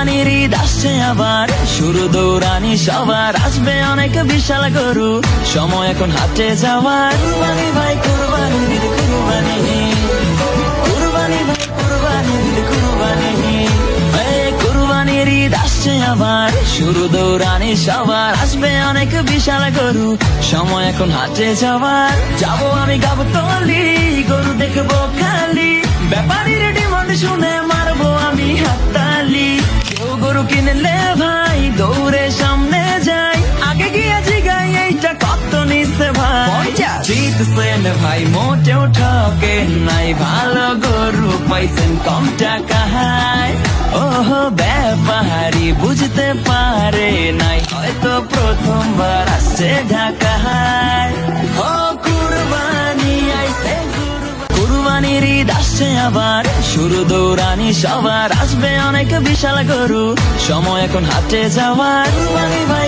কুরবানির ঈদ আসছে আবার, শুরু দৌড়ানি সবার, আসবে অনেক বিশাল গরু, সময় এখন হাটে যাওয়ার। কুরবানি ভাই কুরবানি ঈদ কুরবানি, কুরবানি ভাই কুরবানি ঈদ কুরবানি, কুরবানির ঈদ আসছে আবার, শুরু দৌড়ানি সবার, আসবে অনেক বিশাল গরু, সময় এখন হাটে যাওয়ার। যাবো আমি গাবতলী, গরু দেখবো খালি, ব্যাপারীর ডিমান্ড শুনে মারবো আমি হাততালি। কেউ গরু কিনলে ভাই দৌড়ে সামনে যাই, আগে গিয়ে জিগাই এইটা কত নিচ্ছে ভাই। জিতছেন ভাই মোটেও ঠকে নাই, ভালো গরু পাইছেন কম টাকায়। ওহো ব্যাপারী বুঝতে পারে নাই, হয়তো প্রথমবার আসছে ঢাকায়। ও কুরবানি আইছে, কুরবানির ঈদ আসছে আবার, শুরু দৌড়ানি সবার, আসবে অনেক বিশাল গরু, সময় এখন হাটে যাওয়ার। কুরবানি ভাই